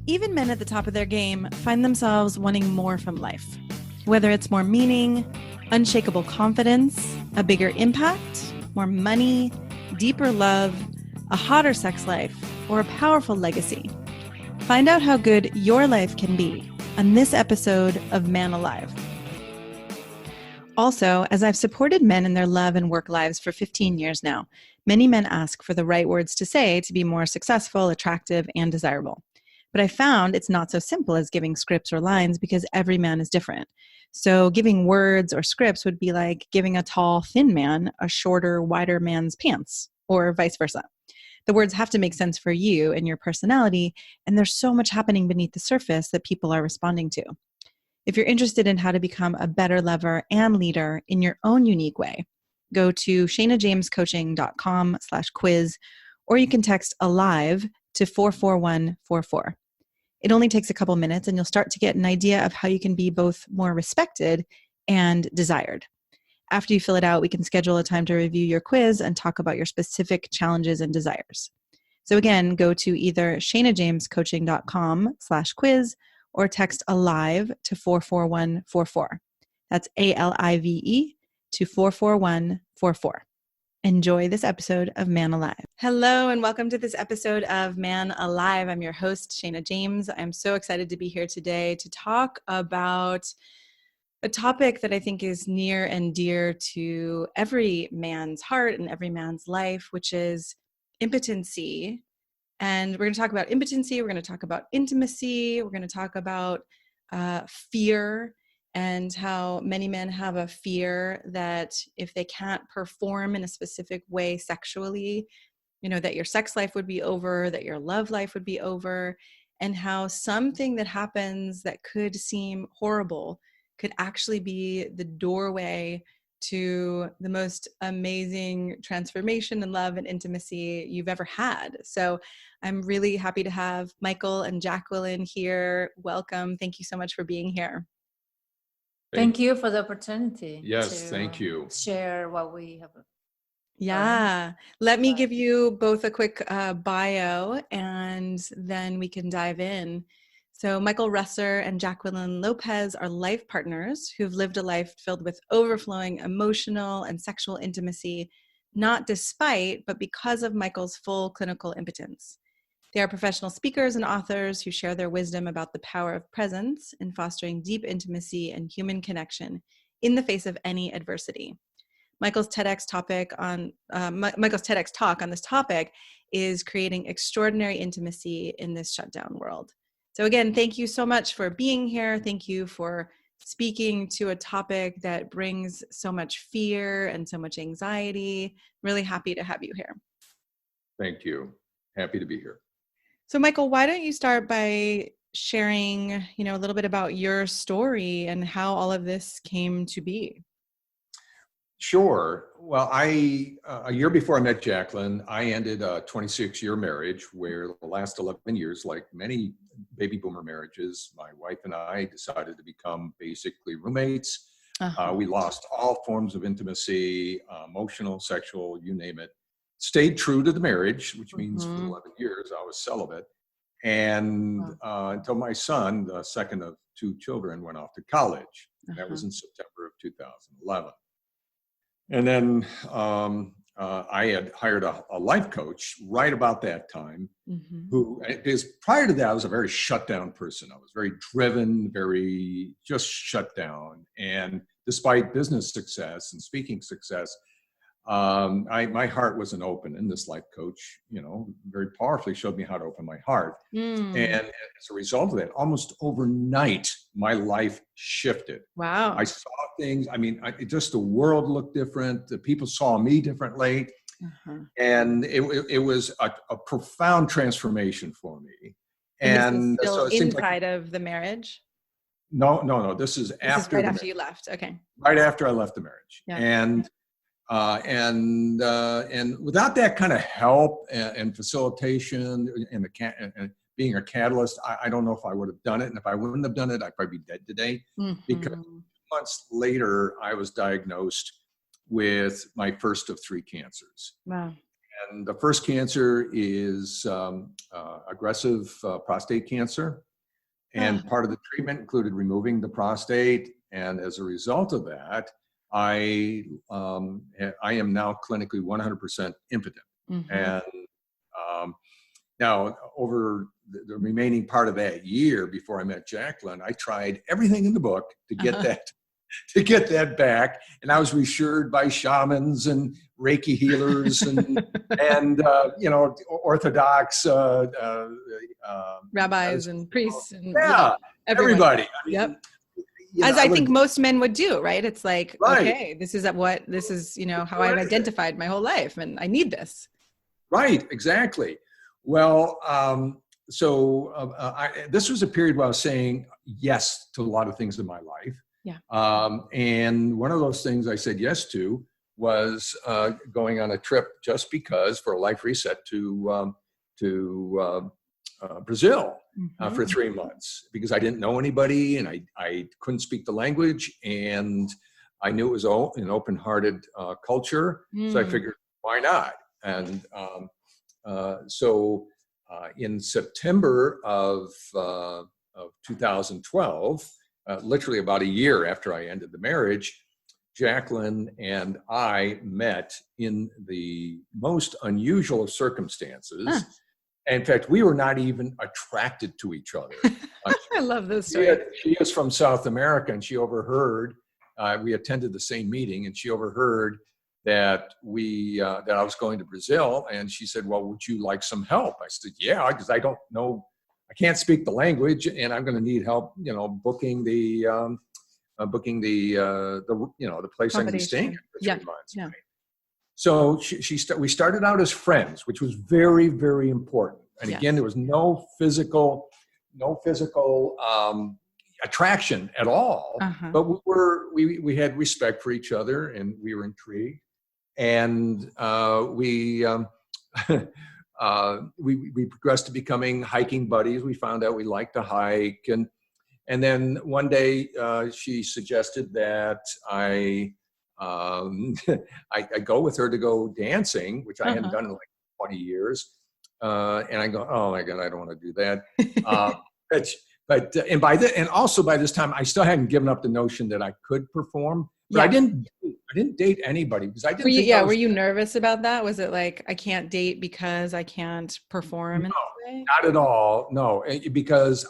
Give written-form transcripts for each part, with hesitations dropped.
Even men at the top of their game find themselves wanting more from life. Whether it's more meaning, unshakable confidence, a bigger impact, more money, deeper love, a hotter sex life, or a powerful legacy. Find out how good your life can be on this episode of Man Alive. Also, as I've supported men in their love and work lives for 15 years now, many men ask for the right words to say to be more successful, attractive, and desirable. But I found it's not so simple as giving scripts or lines because every man is different. So giving words or scripts would be like giving a tall, thin man a shorter, wider man's pants, or vice versa. The words have to make sense for you and your personality, and there's so much happening beneath the surface that people are responding to. If you're interested in how to become a better lover and leader in your own unique way, go to shanajamescoaching.com/quiz, or you can text ALIVE to 44144. It only takes a couple minutes and you'll start to get an idea of how you can be both more respected and desired. After you fill it out, we can schedule a time to review your quiz and talk about your specific challenges and desires. So again, go to either shanajamescoaching.com/quiz or text ALIVE to 44144. That's ALIVE to 44144. Enjoy this episode of Man Alive. Hello, and welcome to this episode of Man Alive. I'm your host, Shana James. I'm so excited to be here today to talk about a topic that I think is near and dear to every man's heart and every man's life, which is impotency. And we're going to talk about impotency. We're going to talk about intimacy. We're going to talk about fear and how many men have a fear that if they can't perform in a specific way sexually, that your sex life would be over, that your love life would be over, and how something that happens that could seem horrible could actually be the doorway to the most amazing transformation and love and intimacy you've ever had. So I'm really happy to have Michael and Jacqueline here. Welcome. Thank you so much for being here. Thank you for the opportunity. Yes, thank you. Share what we have. Yeah. Let me give you both a quick bio and then we can dive in. So Michael Resser and Jacqueline Lopez are life partners who've lived a life filled with overflowing emotional and sexual intimacy, not despite, but because of Michael's full clinical impotence. They are professional speakers and authors who share their wisdom about the power of presence in fostering deep intimacy and human connection in the face of any adversity. Michael's TEDx talk on this topic is creating extraordinary intimacy in this shutdown world. So again, thank you so much for being here. Thank you for speaking to a topic that brings so much fear and so much anxiety. Really happy to have you here. Thank you. Happy to be here. So Michael, why don't you start by sharing, a little bit about your story and how all of this came to be? Sure. Well, a year before I met Jacqueline, I ended a 26-year marriage where the last 11 years, like many baby boomer marriages, my wife and I decided to become basically roommates. We lost all forms of intimacy, emotional, sexual, you name it. Stayed true to the marriage, which means for 11 years I was celibate. And until my son, the second of two children, went off to college. That was in September of 2011. And then I had hired a life coach right about that time, who, because prior to that, I was a very shut down person. I was very driven, very just shut down. And despite business success and speaking success, my heart wasn't open. And this life coach, very powerfully showed me how to open my heart. And as a result of that, almost overnight, my life shifted. Wow. I saw things. Just the world looked different. The people saw me differently. And it was a profound transformation for me. And this is still inside of the marriage? No. This is after you left. Okay. Right after I left the marriage. Yeah. And without that kind of help and facilitation and being a catalyst, I don't know if I would have done it. And if I wouldn't have done it, I'd probably be dead today. Because 2 months later, I was diagnosed with my first of 3 cancers. Wow. And the first cancer is aggressive prostate cancer. And part of the treatment included removing the prostate. And as a result of that, I am now clinically 100% impotent. Mm-hmm. And now, over the remaining part of that year before I met Jacqueline, I tried everything in the book to get that back. And I was reassured by shamans and Reiki healers and Orthodox rabbis and priests and everybody. Yep. As I think most men would do, right? It's like, right. Okay, this is how I've identified my whole life, and I need this. Right, exactly. Well, this was a period where I was saying yes to a lot of things in my life. Yeah. And one of those things I said yes to was going on a trip just because for a life reset to Brazil for 3 months, because I didn't know anybody and I couldn't speak the language, and I knew it was an open-hearted culture. So I figured, why not? And so in September of 2012, literally about a year after I ended the marriage, Jacqueline and I met in the most unusual of circumstances. In fact, we were not even attracted to each other. I love this story. She is from South America, and she overheard, we attended the same meeting, and she overheard that I was going to Brazil, and she said, well, would you like some help? I said, yeah, because I don't know, I can't speak the language, and I'm going to need help, booking the place I'm going to be staying at for 3 months. Yeah. So we started out as friends, which was very, very important. And again, there was no physical attraction at all, but we had respect for each other, and we were intrigued. And we progressed to becoming hiking buddies. We found out we liked to hike, and then one day she suggested that I go with her to go dancing, which I hadn't done in like 20 years. And I go, oh my God, I don't want to do that. And also by this time, I still hadn't given up the notion that I could perform. But I didn't date anybody because I didn't. Were you nervous about that? Was it like, I can't date because I can't perform? No, not at all. No, because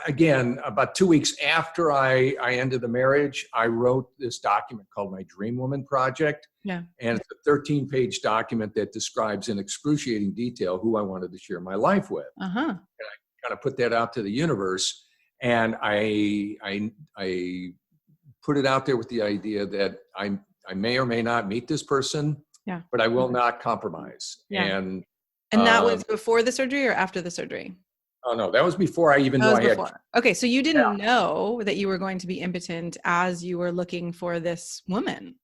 again, about 2 weeks after I ended the marriage, I wrote this document called my Dream Woman Project. Yeah. And it's a 13-page document that describes in excruciating detail who I wanted to share my life with. And I kind of put that out to the universe, and I put it out there with the idea that I may or may not meet this person, but I will not compromise. Yeah. And that was before the surgery or after the surgery? Oh no, that was before I even knew I had. Okay, so you didn't know that you were going to be impotent as you were looking for this woman.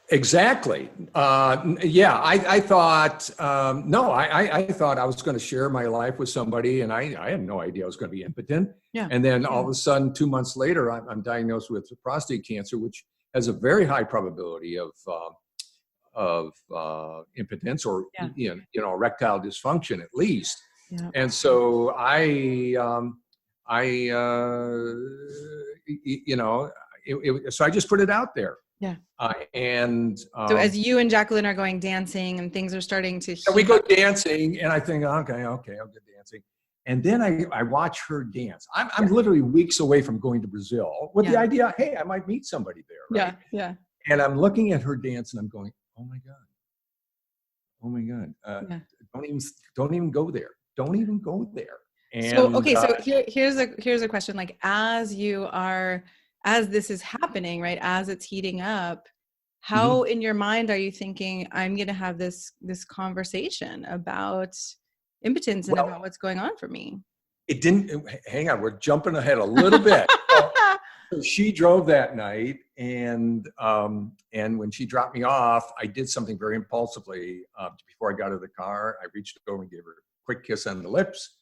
Exactly. I thought, I thought I was going to share my life with somebody, and I had no idea I was going to be impotent. Yeah. And then all of a sudden, 2 months later, I'm diagnosed with prostate cancer, which has a very high probability of impotence or erectile dysfunction at least. Yeah. And so so I just put it out there. Yeah. So as you and Jacqueline are going dancing and things are starting to we go dancing, and I think, okay, I'll go dancing. And then I watch her dance. I'm literally weeks away from going to Brazil with the idea, hey, I might meet somebody there. Right? Yeah. And I'm looking at her dance, and I'm going, oh my God. Don't even go there. Don't even go there. And, so here's a question. Like, as this is happening, right? As it's heating up, how in your mind are you thinking, I'm going to have this conversation about impotence and about what's going on for me? It didn't, hang on, we're jumping ahead a little bit. So she drove that night, and when she dropped me off, I did something very impulsively. Before I got out of the car, I reached over and gave her a quick kiss on the lips.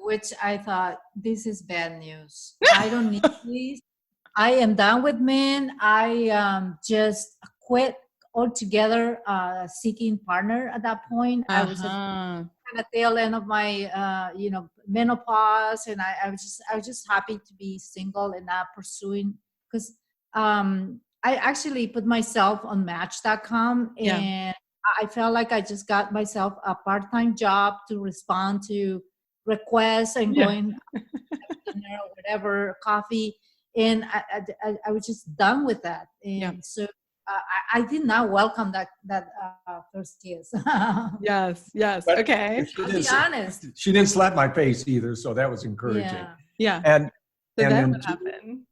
Which I thought, this is bad news. I don't need this. I am done with men. I just quit altogether seeking partner at that point. I was at Uh-huh. kind of tail end of my menopause, and I was just happy to be single and not pursuing, because I actually put myself on Match.com, Yeah. and I felt like I just got myself a part-time job to respond to requests and Yeah. going dinner or whatever, coffee, and I was just done with that. And Yeah. so I did not welcome that first kiss. Yes. But Okay. she I'll didn't be honest. she didn't slap my face either, so that was encouraging. Yeah. Yeah. And So and then then what happened?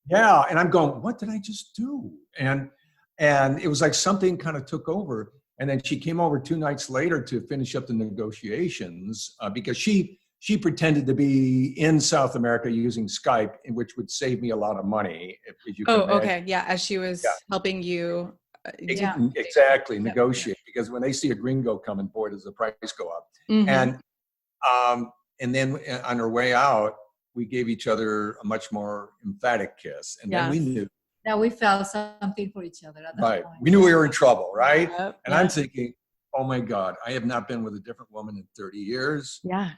yeah, and I'm going, what did I just do? And it was like something kind of took over. And then she came over 2 nights later to finish up the negotiations because she pretended to be in South America using Skype, which would save me a lot of money, as you can Oh, imagine. okay. Yeah. As she was Yeah. helping you. Yeah. Exactly, negotiate, because when they see a gringo coming, boy, does the price go up. Mhm. And then on her way out, we gave each other a much more emphatic kiss, and then we Yes. knew. That we felt something for each other at that Right. point. We knew we were in trouble, right? Yep. And I'm thinking, oh my God, I have not been with a different woman in 30 years. Yeah.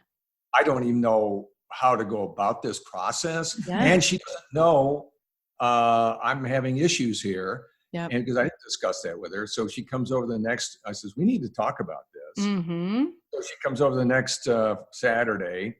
I don't even know how to go about this process. Yeah. And she doesn't know I'm having issues here. Yep. And because I didn't discuss that with her. So she comes over I says, we need to talk about this. Mm-hmm. So she comes over the next Saturday.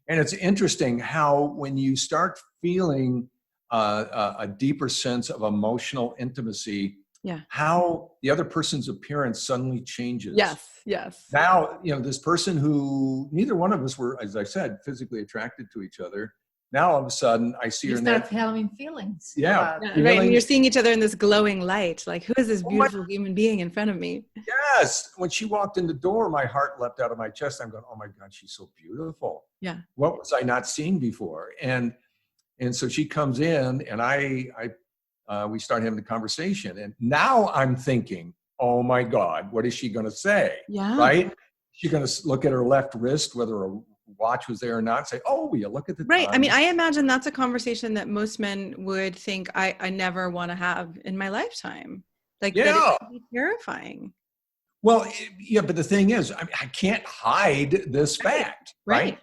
And it's interesting how when you start feeling a deeper sense of emotional intimacy, Yeah. how the other person's appearance suddenly changes. Yes. Now, this person who neither one of us were, as I said, physically attracted to each other. Now, all of a sudden, I see You her in start that. having feelings. Yeah. about- Yeah, Feelings. right. And you're seeing each other in this glowing light. Like, who is this Oh my- beautiful human being in front of me? Yes. When she walked in the door, my heart leapt out of my chest. I'm going, oh my God, she's so beautiful. Yeah. What was I not seeing before? And so she comes in, and we start having the conversation. And now I'm thinking, oh my God, what is she going to say? Yeah. Right? She's going to look at her left wrist, whether a watch was there or not, say, oh, will you look at the Right. time? I mean, I imagine that's a conversation that most men would think I never want to have in my lifetime. Like, that Yeah. it would be terrifying. Well, yeah, but the thing is, I can't hide this fact, right?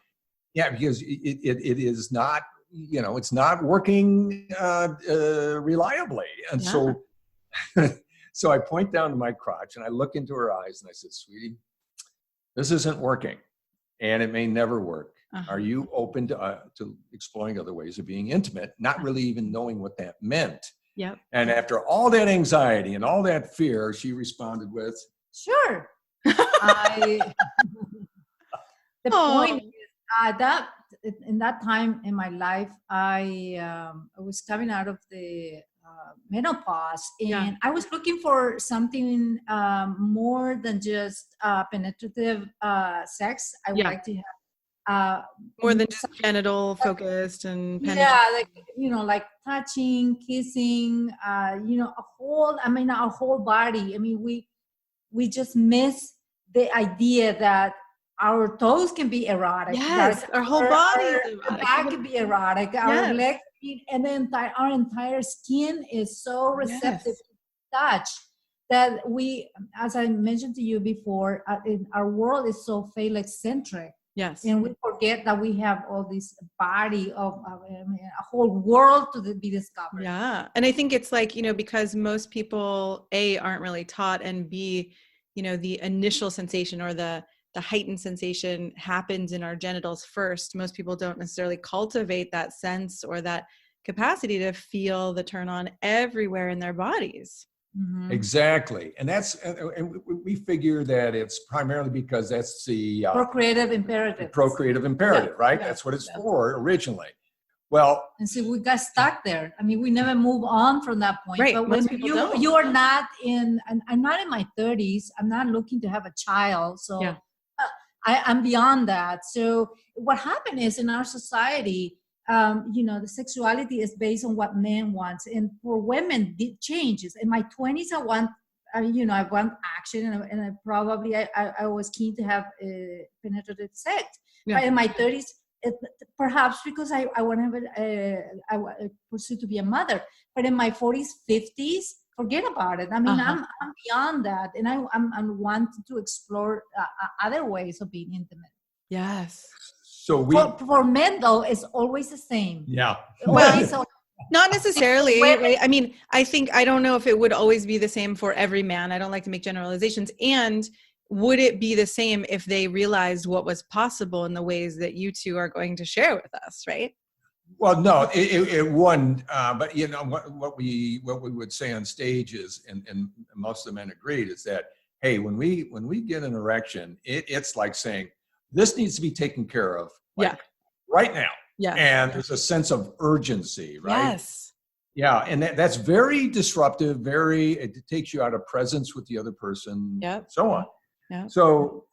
Yeah, because it is not, it's not working reliably. And so I point down to my crotch and I look into her eyes and I said, sweetie, this isn't working and it may never work. Uh-huh. Are you open to exploring other ways of being intimate, not really even knowing what that meant? Yep. And after all that anxiety and all that fear, she responded with, Sure. The point is that in that time in my life, I was coming out of the menopause, and I was looking for something more than just penetrative sex. I would like to have more than just genital focused and like touching, kissing, our whole body. I mean, we just miss the idea that our toes can be erotic. Yes, our whole body. Our back can be erotic. Our legs, and then our entire skin is so receptive to touch that we, as I mentioned to you before, our world is so phallic-centric. Yes. And we forget that we have all this body of a whole world to be discovered. Yeah. And I think it's like, because most people, A, aren't really taught, and B, the initial sensation or the heightened sensation happens in our genitals first. Most people don't necessarily cultivate that sense or that capacity to feel the turn on everywhere in their bodies. Mm-hmm. Exactly. And we figure that it's primarily because that's the procreative imperative. Right? Yeah. That's what it's for originally. Well, and so we got stuck there. I mean, we never move on from that point. Right. But Most when people don't. you are not in, and I'm not in my 30s, I'm not looking to have a child. So I'm beyond that. So what happened is in our society, the sexuality is based on what men want. And for women, it changes. In my 20s, I want action, and I probably I was keen to have penetrative sex. Yeah. But in my 30s, perhaps because I want to have I pursue to be a mother. But in my 40s, 50s, forget about it. I mean, Uh-huh. I'm beyond that, and I'm wanting to explore other ways of being intimate. Yes. So we, For men though, it's always the same. yeah. Always. Not necessarily, Women- right? I mean, I don't know if it would always be the same for every man. I don't like to make generalizations. And would it be the same if they realized what was possible in the ways that you two are going to share with us, right? Well, no, it wouldn't. But you know what we would say on stage is, and most of the men agreed, is that hey, when we get an erection, it's like saying this needs to be taken care of, like right now. Yeah. And there's a sense of urgency, right? Yes. Yeah, and that's very disruptive. It takes you out of presence with the other person. Yep. So on. Yeah. So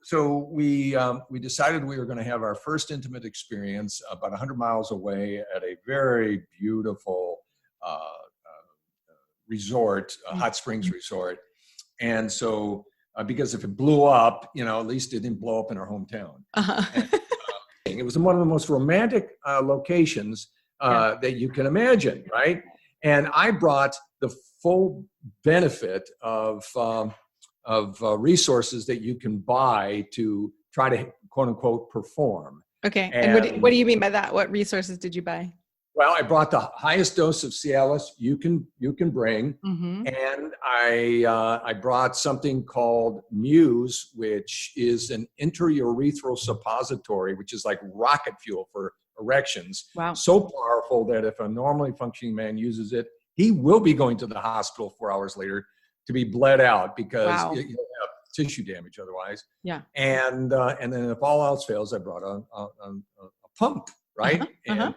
we decided we were going to have our first intimate experience about 100 miles away at a very beautiful resort, a hot springs resort. And so because if it blew up, you know, at least it didn't blow up in our hometown. Uh-huh. And, it was one of the most romantic locations that you can imagine, right? And I brought the full benefit of resources that you can buy to try to quote unquote perform. Okay. And what do you mean by that? What resources did you buy? Well, I brought the highest dose of Cialis you can bring, Mm-hmm. and I brought something called Muse, which is an intraurethral suppository, which is like rocket fuel for erections. Wow. So powerful that if a normally functioning man uses it, he will be going to the hospital 4 hours later to be bled out because Wow. you'll have tissue damage otherwise. Yeah. And then if all else fails, I brought a pump, right? And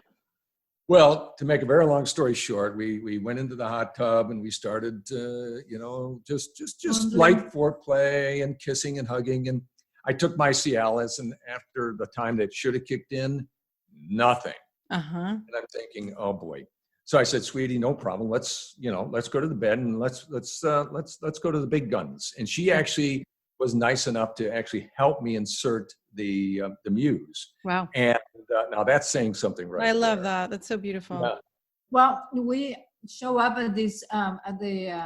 well, to make a very long story short, we went into the hot tub and we started, just light foreplay and kissing and hugging. And I took my Cialis, and after the time that should have kicked in, nothing. And I'm thinking, oh boy. So I said, sweetie, no problem. Let's go to the bed and let's go to the big guns. And she actually was nice enough to actually help me insert the Muse. Wow. And now that's saying something, right? I love that. That's so beautiful. Yeah. Well, we show up at this at the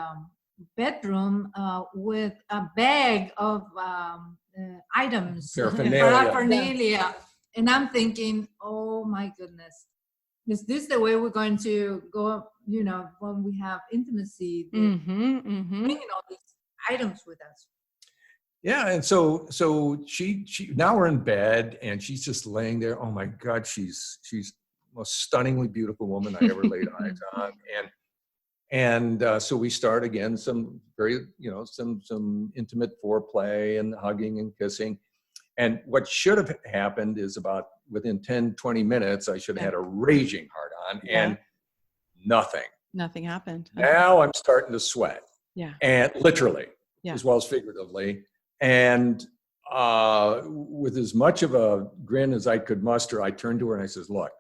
bedroom with a bag of items, paraphernalia, and I'm thinking, oh my goodness, is this the way we're going to go? You know, when we have intimacy, bringing all these items with us. Yeah, and so she now we're in bed and she's just laying there. Oh my God, she's the most stunningly beautiful woman I ever laid eyes on. And so we start again some very some intimate foreplay and hugging and kissing. And what should have happened is about within 10-20 minutes I should have had a raging hard on and nothing happened. Now I'm starting to sweat. Yeah. And literally as well as figuratively. And with as much of a grin as I could muster, I turned to her and I says, look,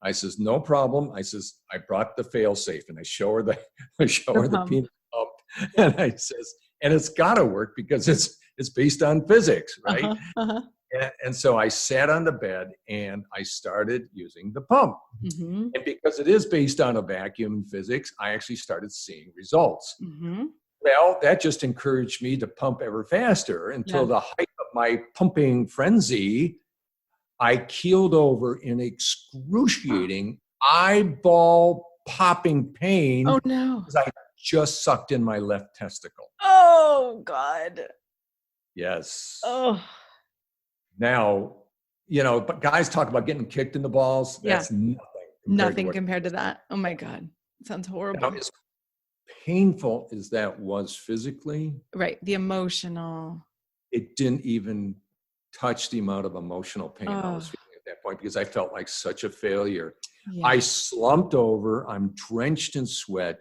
I says, no problem. I says, I brought the fail safe, and I show her the peanut pump. And I says, and it's gotta work because it's based on physics, right? And so I sat on the bed and I started using the pump. And because it is based on a vacuum in physics, I actually started seeing results. Well, that just encouraged me to pump ever faster until the height of my pumping frenzy, I keeled over in excruciating eyeball popping pain. Oh no. Because I just sucked in my left testicle. Oh God. Yes. Oh. Now, but guys talk about getting kicked in the balls. That's nothing compared to that. Oh my God. It sounds horrible. Now, as painful as that was physically, right, the emotional, it didn't even touch the amount of emotional pain I was feeling at that point because I felt like such a failure. I slumped over, I'm drenched in sweat,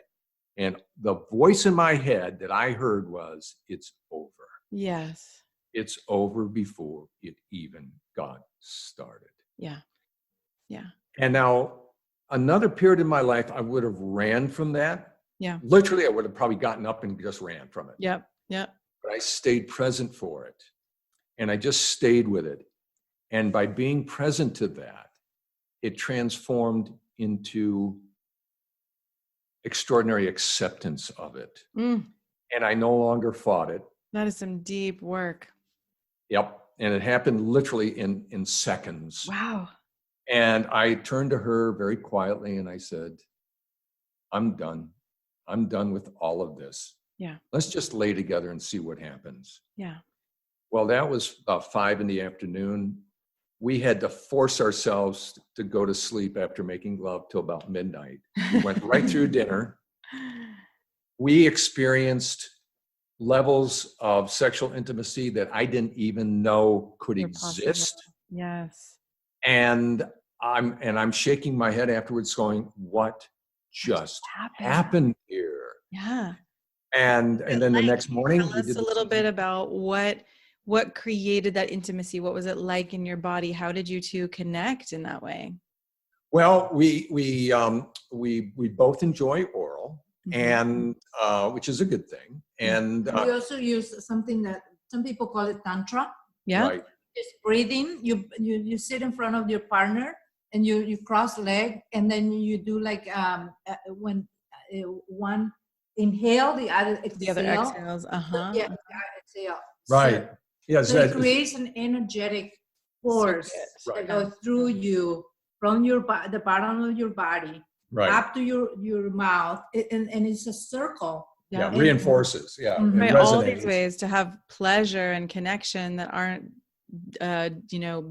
and the voice in my head that I heard was, it's over. Yes. It's over before it even got started. Yeah. And now another period in my life, I would have ran from that. Yeah. Literally, I would have probably gotten up and just ran from it. Yep. But I stayed present for it. And I just stayed with it. And by being present to that, it transformed into extraordinary acceptance of it. Mm, And I no longer fought it. that is some deep work. Yep. And it happened literally in seconds. Wow. And I turned to her very quietly and I said, I'm done. I'm done with all of this. Yeah. Let's just lay together and see what happens. Yeah. Well, that was about 5 p.m. We had to force ourselves to go to sleep after making love till about midnight. We went right through dinner. We experienced levels of sexual intimacy that I didn't even know could They're exist. possible. Yes. And I'm shaking my head afterwards going, what just happened here? Yeah. And then the next morning, tell us a little bit about what created that intimacy. What was it like in your body? How did you two connect in that way? Well, we both enjoy oral, and which is a good thing. And we also use something that some people call it tantra. Yeah. Right. Just breathing. You sit in front of your partner and you cross leg, and then you do like when one inhale, the other exhale. The other exhales. Yeah, the other exhale. Right. Yes. So it creates an energetic force that goes through you from the bottom of your body up to your mouth, and it's a circle. Yeah, reinforces. Yeah, right. All these ways to have pleasure and connection that aren't,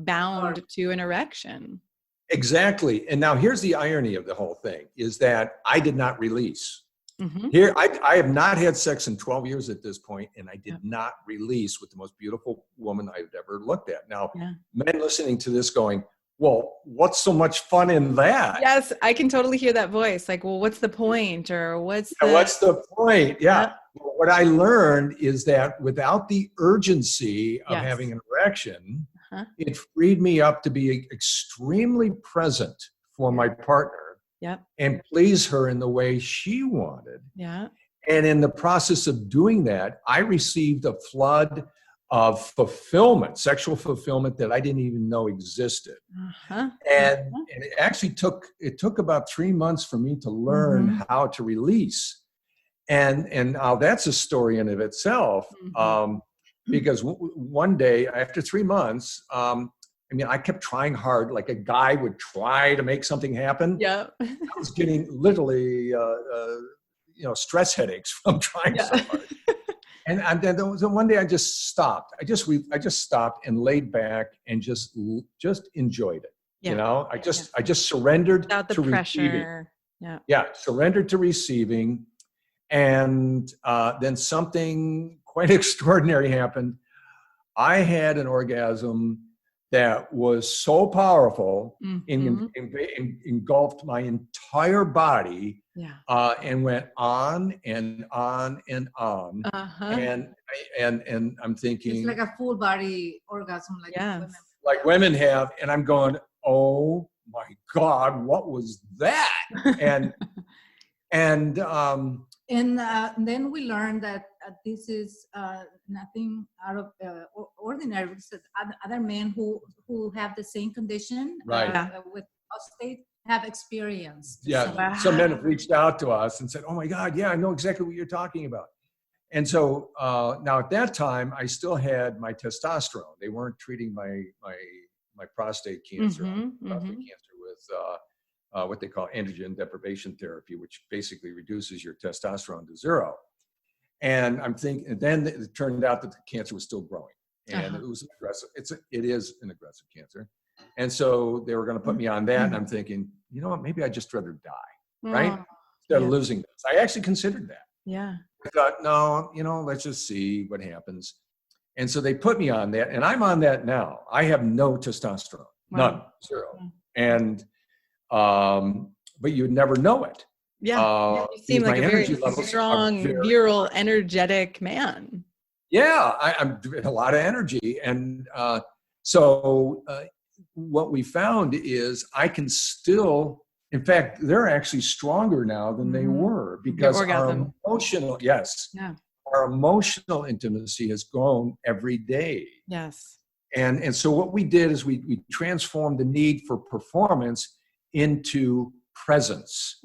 bound to an erection. Exactly. And now here's the irony of the whole thing: is that I did not release. Mm-hmm. Here, I have not had sex in 12 years at this point, and I did not release with the most beautiful woman I've ever looked at. Now, men listening to this going, well, what's so much fun in that? Yes, I can totally hear that voice. Like, well, what's the point? Or what's the point? Yeah. Well, what I learned is that without the urgency of having an erection, it freed me up to be extremely present for my partner. And please her in the way she wanted. Yeah. And in the process of doing that, I received a flood of fulfillment, sexual fulfillment that I didn't even know existed. And it actually took about 3 months for me to learn how to release. And now that's a story in of itself. Because one day after 3 months, I kept trying hard, like a guy would try to make something happen. Yeah. I was getting literally, stress headaches from trying so hard. And then one day I just stopped. I just stopped and laid back and just enjoyed it. Yeah. I just surrendered without the to pressure. Receiving. Yeah, surrendered to receiving. And then something quite extraordinary happened. I had an orgasm that was so powerful, engulfed my entire body, and went on and on and on. And I'm thinking, it's like a full body orgasm, like women have, and I'm going, oh my God, what was that? And then we learned that this is nothing out of ordinary, because other men who have the same condition with prostate have experienced. Yeah, some men have reached out to us and said, oh my God, yeah, I know exactly what you're talking about. And so now at that time, I still had my testosterone. They weren't treating my prostate cancer, prostate cancer with what they call androgen deprivation therapy, which basically reduces your testosterone to zero. And I'm thinking, and then it turned out that the cancer was still growing, and it was aggressive. It is an aggressive cancer. And so they were going to put me on that. And I'm thinking, you know what, maybe I'd just rather die, right? Instead of losing this. I actually considered that. Yeah. I thought, no, let's just see what happens. And so they put me on that, and I'm on that now. I have no testosterone, none, zero. And, but you'd never know it. Yeah. You seem like a very strong, virile, energetic man. Yeah. I'm a lot of energy. And so what we found is I can still, in fact, they're actually stronger now than they were, because our emotional intimacy has grown every day. Yes. And so what we did is we transformed the need for performance into presence.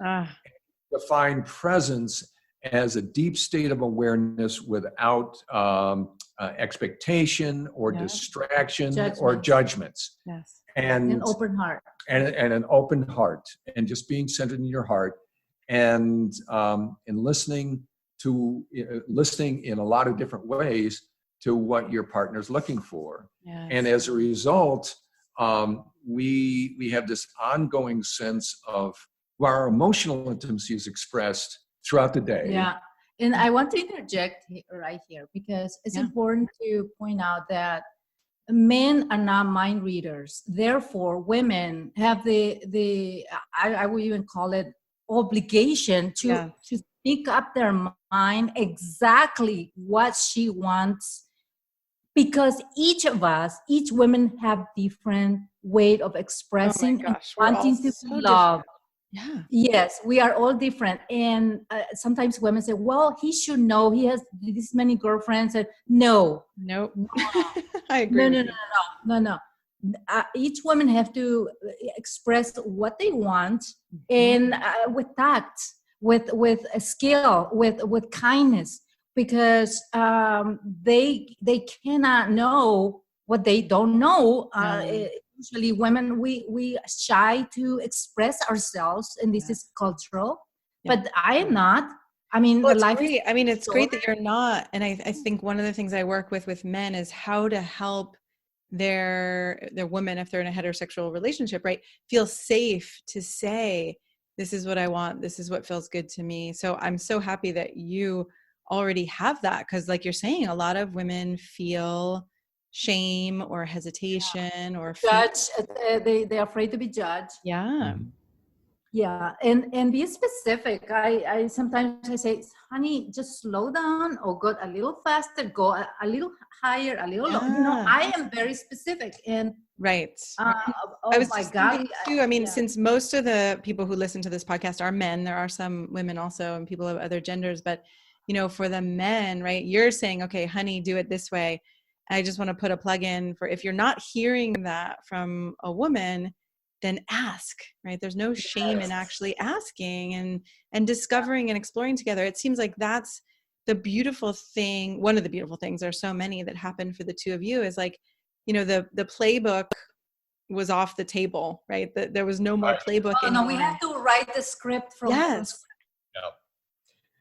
define presence as a deep state of awareness without expectation or distraction or judgments. Yes. And an open heart. And an open heart, and just being centered in your heart, and listening in a lot of different ways to what your partner's looking for. Yes. And as a result, we have this ongoing sense of our emotional intimacy is expressed throughout the day. Yeah. And I want to interject right here, because it's important to point out that men are not mind readers. Therefore, women have I would even call it obligation to speak up their mind exactly what she wants, because each women have different way of expressing and wanting to be loved. Yeah. Yes, we are all different. And sometimes women say, well, he should know, he has this many girlfriends. And no. Nope. I agree. No. Each woman have to express what they want, and with tact, with a skill, with kindness, because they cannot know what they don't know. Usually women, we shy to express ourselves, and this is cultural, but I am not. I mean, well, it's great. I mean, it's great that you're not. And I think one of the things I work with men is how to help their women, if they're in a heterosexual relationship, right, feel safe to say, this is what I want, this is what feels good to me. So I'm so happy that you already have that, because like you're saying, a lot of women feel shame or hesitation or judge. They're afraid to be judged. And be specific. I sometimes I say, honey, just slow down, or go a little faster, go a little higher, a little low. I am very specific. And I was my God too. I mean, since most of the people who listen to this podcast are men, there are some women also and people of other genders, but for the men, right, you're saying, okay, honey, do it this way. I just want to put a plug in for, if you're not hearing that from a woman, then ask, right? There's no shame in actually asking and discovering and exploring together. It seems like that's the beautiful thing. One of the beautiful things, there are so many that happen for the two of you, is like, the playbook was off the table, right? There was no more playbook anymore. No, we have to write the script from Yes.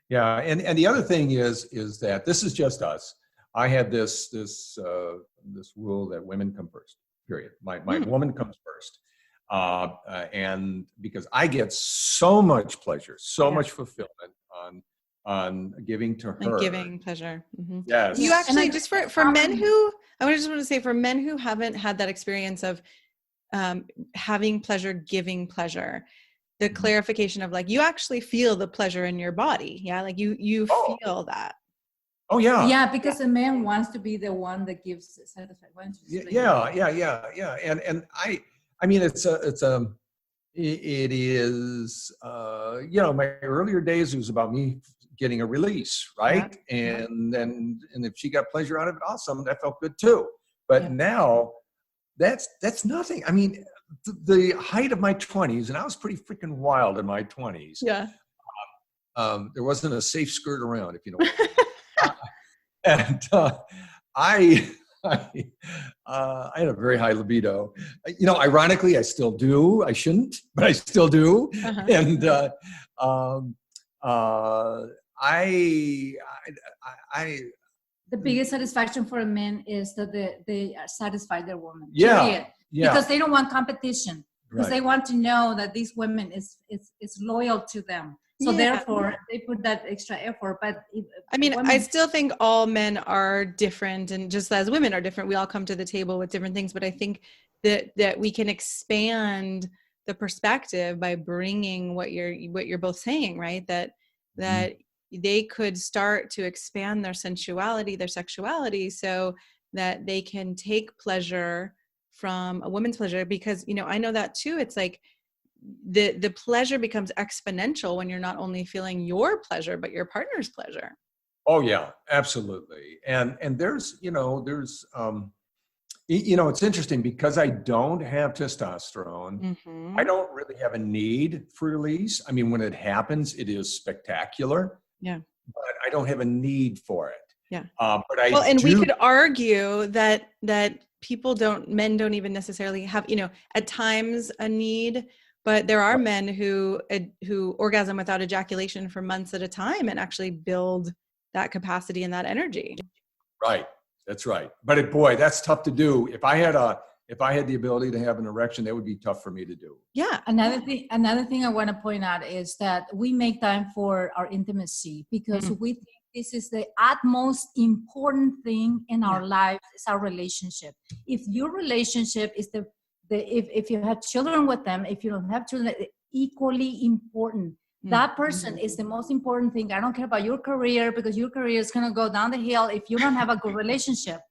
Yeah. And the other thing is that this is just us. I had this rule that women come first, period. My woman comes first. And because I get so much pleasure, so much fulfillment on giving to her. And giving pleasure. Mm-hmm. Yes. You actually, just for men who, I just want to say, for men who haven't had that experience of having pleasure, giving pleasure, the clarification of like, you actually feel the pleasure in your body. Yeah. Like you feel that. Oh yeah. Yeah, because a man wants to be the one that gives satisfaction. Yeah. And I mean, it is, my earlier days, it was about me getting a release, right? Yeah. And if she got pleasure out of it, awesome. That felt good too. But now that's nothing. I mean, the height of my 20s, and I was pretty freaking wild in my 20s. Yeah. There wasn't a safe skirt around, if you know what I mean. And I had a very high libido. Ironically, I still do. I shouldn't, but I still do. Uh-huh. And the biggest satisfaction for a man is that they satisfy their woman. Yeah. Period. Yeah. Because they don't want competition. Because they want to know that this woman is loyal to them. So therefore, they put that extra effort. But I still think all men are different, and just as women are different, we all come to the table with different things. But I think that we can expand the perspective by bringing what you're both saying, right? That they could start to expand their sensuality, their sexuality, so that they can take pleasure from a woman's pleasure. Because I know that too. It's like, the pleasure becomes exponential when you're not only feeling your pleasure, but your partner's pleasure. Oh yeah, absolutely. And there's You know, it's interesting because I don't have testosterone. Mm-hmm. I don't really have a need for release. I mean, when it happens, it is spectacular. Yeah. But I don't have a need for it. Yeah. But I well, and do. we could argue that men don't even necessarily have, at times a need, but there are men who orgasm without ejaculation for months at a time and actually build that capacity and that energy. Right. That's right. But boy, that's tough to do. If I had the ability to have an erection, that would be tough for me to do. Yeah. Another thing I want to point out is that we make time for our intimacy because we think this is the utmost important thing in our lives is our relationship. If your relationship is if you have children with them, if you don't have children, equally important. That person is the most important thing. I don't care about your career because your career is going to go down the hill if you don't have a good relationship.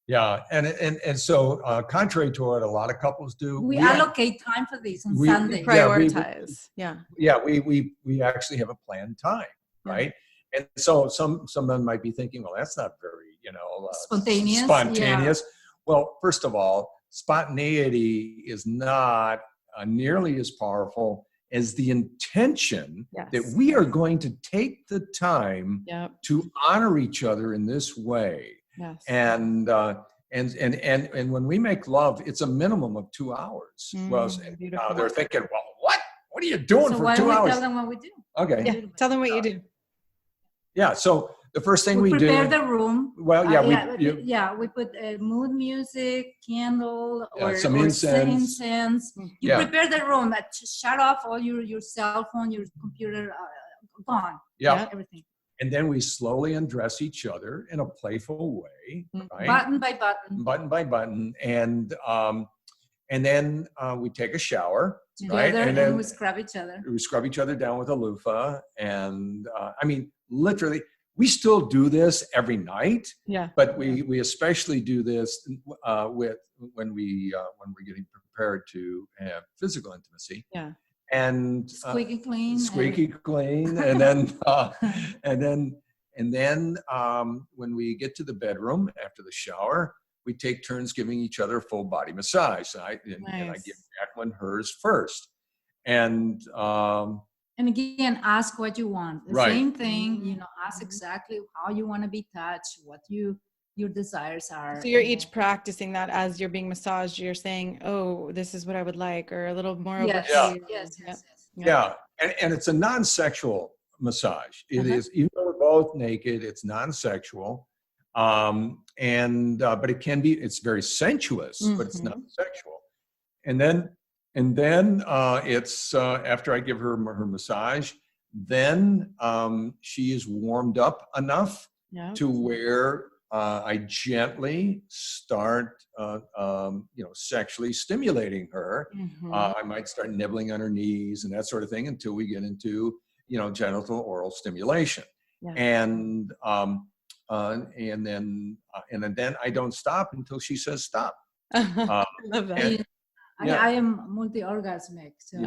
Yeah, and so contrary to what a lot of couples do, we allocate time for these on Sunday. Prioritize. We actually have a planned time, right? And so some men might be thinking, well, that's not very spontaneous. Well, first of all, spontaneity is not nearly as powerful as the intention that we are going to take the time to honor each other in this way. Yes. And when we make love, it's a minimum of 2 hours. Well, they're thinking, well, what are you doing for 2 hours? So why don't we tell them what we do? Okay. Yeah, tell them what you do. Yeah. So the first thing we prepare do. the room. Well, we put mood music, candle, or some incense. You prepare the room. Shut off all your cell phone, your computer, gone. Yeah. Everything. And then we slowly undress each other in a playful way, right? Button by button. Button by button. And then we take a shower, right? And then we scrub each other. We scrub each other down with a loofah. And literally, we still do this every night. Yeah. But we especially do this when we're getting prepared to have physical intimacy. Yeah. And squeaky clean, and then when we get to the bedroom after the shower, we take turns giving each other a full body massage. And I give Jacqueline hers first, and again, ask what you want. The same thing, ask exactly how you want to be touched, what your desires are. So you're each practicing that as you're being massaged. You're saying, "Oh, this is what I would like," or a little more. Yes. Yeah, and it's a non-sexual massage. It is, even though we're both naked, it's non-sexual, but it can be. It's very sensuous, but it's not sexual. And then it's after I give her massage, then she is warmed up enough to where I gently start, sexually stimulating her. I might start nibbling on her knees and that sort of thing until we get into, genital oral stimulation. Yeah. And then I don't stop until she says stop. I love that. I am multi-orgasmic, so.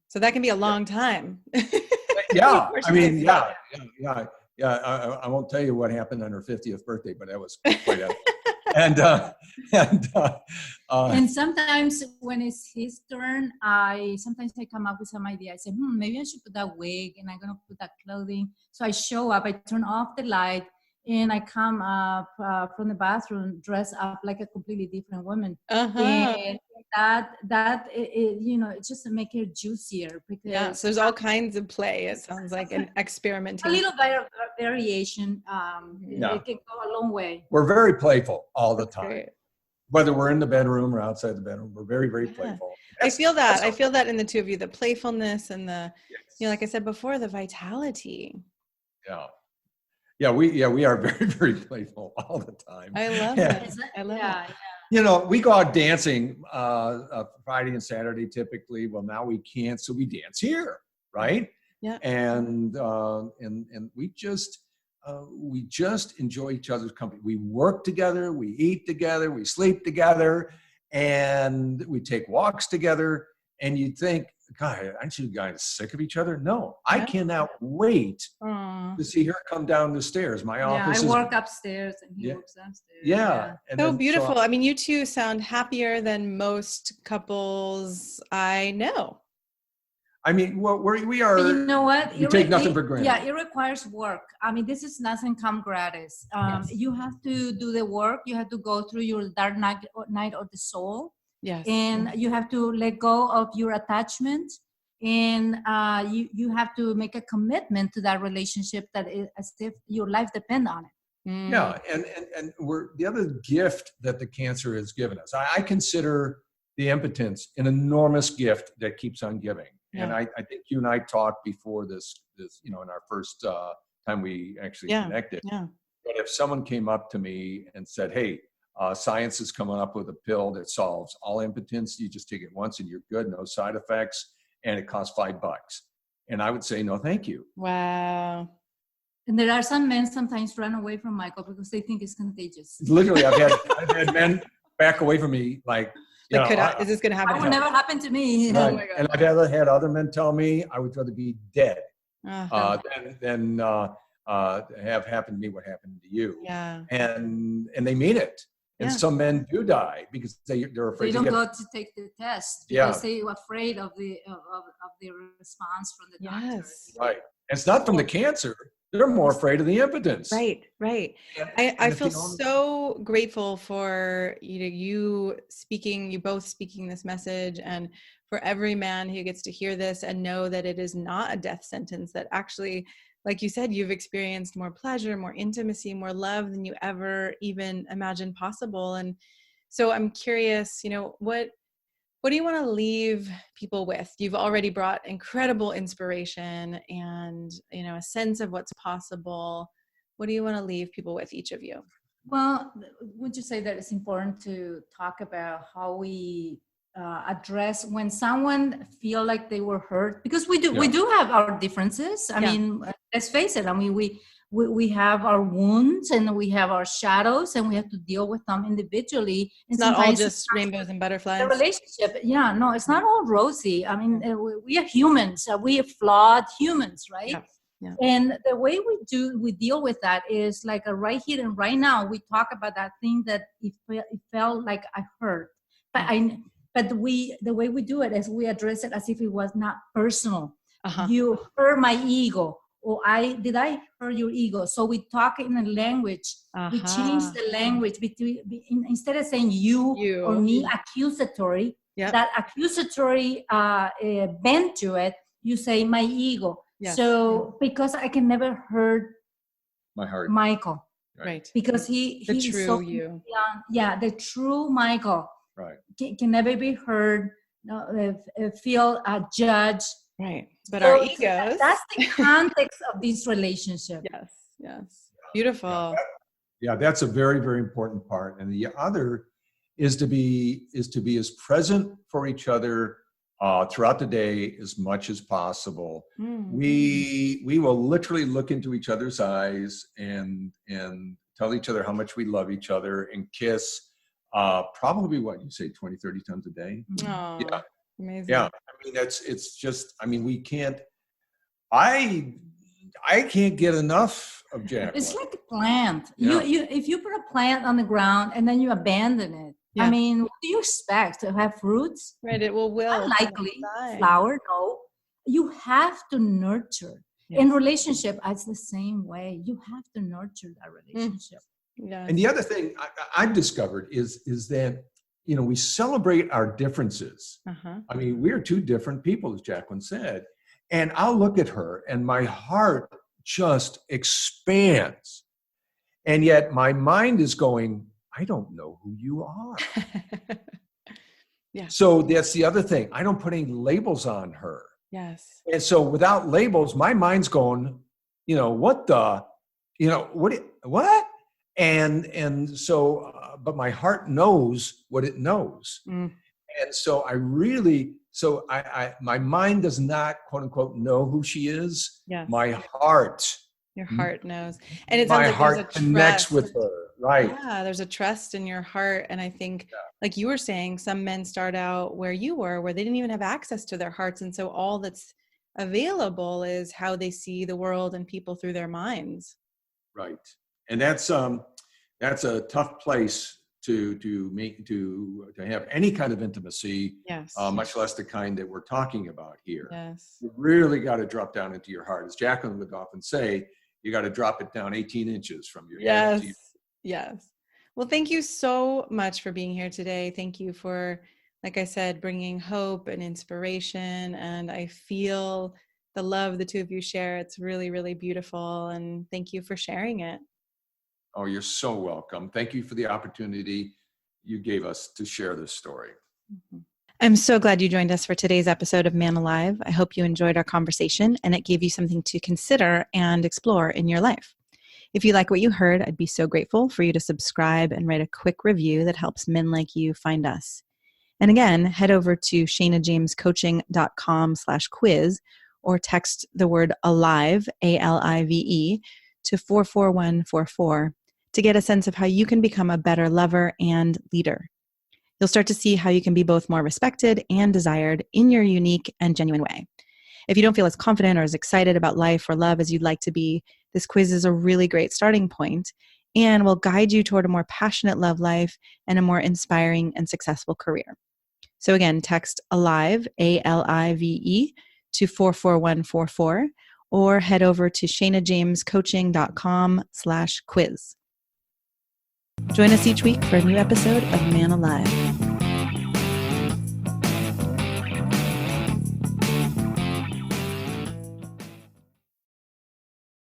So that can be a long time. Yeah, I won't tell you what happened on her 50th birthday, but that was quite a and sometimes when it's his turn, I come up with some idea. I say, maybe I should put that wig and I'm gonna put that clothing. So I show up, I turn off the light, and I come up from the bathroom dressed up like a completely different woman. And that it's just to make it juicier, because so there's all kinds of play. It sounds like an experimenting. A little bit of variation. It can go a long way. We're very playful all the time. Great. Whether we're in the bedroom or outside the bedroom, we're very, very playful. I feel that in the two of you, the playfulness and the, like I said before, the vitality. Yeah, we are very, very playful all the time. I love it. I love it. We go out dancing Friday and Saturday typically. Well, now we can't, so we dance here, right? Yeah. And we just enjoy each other's company. We work together, we eat together, we sleep together, and we take walks together. And you'd think God, aren't you guys sick of each other? No, I cannot wait to see her come down the stairs. My office I is work upstairs and he works upstairs. Yeah. And so then, beautiful. I mean, you two sound happier than most couples I know. I mean, well, we are. But you know what? We take nothing for granted. Yeah, it requires work. I mean, this is nothing come gratis. You have to do the work. You have to go through your dark night of the soul. Yes. And you have to let go of your attachment. And you have to make a commitment to that relationship that is as if your life depends on it. Yeah, and we're the other gift that the cancer has given us. I consider the impotence an enormous gift that keeps on giving. Yeah. And I think you and I talked before this in our first time we actually connected. Yeah. But if someone came up to me and said, "Hey, science is coming up with a pill that solves all impotence. You just take it once and you're good, no side effects, and it costs $5," and I would say, "No, thank you." Wow. And there are some men sometimes run away from Michael because they think it's contagious. Literally, I've had men back away from me like, is this going to happen? That would never happen to me. Right. Oh my God. And I've had other men tell me I would rather be dead than have happened to me what happened to you. Yeah. And they mean it. And some men do die because they're afraid. They don't go to take the test because they're afraid of the response from the doctor. Yes. Right. And it's not from the cancer. They're more afraid of the impotence. Right. I feel so grateful for you both speaking this message, and for every man who gets to hear this and know that it is not a death sentence, that actually, like you said, you've experienced more pleasure, more intimacy, more love than you ever even imagined possible. And so I'm curious, what do you want to leave people with? You've already brought incredible inspiration and, a sense of what's possible. What do you want to leave people with, each of you? Well, would you say that it's important to talk about how we address when someone feel like they were hurt? Because we do have our differences. I mean, let's face it. I mean, we have our wounds and we have our shadows, and we have to deal with them individually. It's not all just rainbows and butterflies. The relationship, no, it's not all rosy. I mean, we are humans. We are flawed humans, right? Yeah. And the way we deal with that is like right here and right now. We talk about that thing that it felt like I hurt, but the way we do it is we address it as if it was not personal. You hurt my ego. Or did I hurt your ego? So we talk in a language. We change the language instead of saying you or me accusatory. That accusatory bent to it. You say my ego. Yes. So because I can never hurt my heart, Michael. Right. Because he's so you. Yeah, the true Michael. Right. Can never be heard. Feel judged. Right. But our egos. That's the context of this relationship. Yes. Beautiful. Yeah, that's a very, very important part. And the other is to be as present for each other throughout the day as much as possible. We will literally look into each other's eyes and tell each other how much we love each other and kiss probably 20, 30 times a day. Oh, yeah. Amazing. Yeah. I mean, we can't, I can't get enough of Jacqueline. It's like a plant. If you put a plant on the ground and then you abandon it, I mean, what do you expect? To have fruits? Right. It will. Unlikely. Flower, no. You have to nurture. Yes. In relationship, it's the same way. You have to nurture that relationship. Yeah. And the other thing I've discovered is that, we celebrate our differences. I mean, we're two different people, as Jacqueline said. And I'll look at her and my heart just expands. And yet my mind is going, I don't know who you are. So that's the other thing. I don't put any labels on her. Yes. And so without labels, my mind's going, what? And so, but my heart knows what it knows. And so my mind does not, quote unquote, know who she is. Yes. My heart. Your heart knows. And it's my heart connects with her. Right. Yeah, there's a trust in your heart. And I think, like you were saying, some men start out where you were, where they didn't even have access to their hearts. And so all that's available is how they see the world and people through their minds. Right. And that's a tough place to have any kind of intimacy, Yes. much less the kind that we're talking about here. Yes. You really got to drop down into your heart. As Jacqueline would often say, you got to drop it down 18 inches from your head to your. Yes. Well, thank you so much for being here today. Thank you for, like I said, bringing hope and inspiration. And I feel the love the two of you share. It's really, really beautiful. And thank you for sharing it. Oh, you're so welcome. Thank you for the opportunity you gave us to share this story. I'm so glad you joined us for today's episode of Man Alive. I hope you enjoyed our conversation and it gave you something to consider and explore in your life. If you like what you heard, I'd be so grateful for you to subscribe and write a quick review that helps men like you find us. And again, head over to shanajamescoaching.com/quiz or text the word ALIVE, ALIVE, to 44144 to get a sense of how you can become a better lover and leader. You'll start to see how you can be both more respected and desired in your unique and genuine way. If you don't feel as confident or as excited about life or love as you'd like to be, this quiz is a really great starting point and will guide you toward a more passionate love life and a more inspiring and successful career. So again, text ALIVE, ALIVE, to 44144 or head over to shanajamescoaching.com/quiz. Join us each week for a new episode of Man Alive.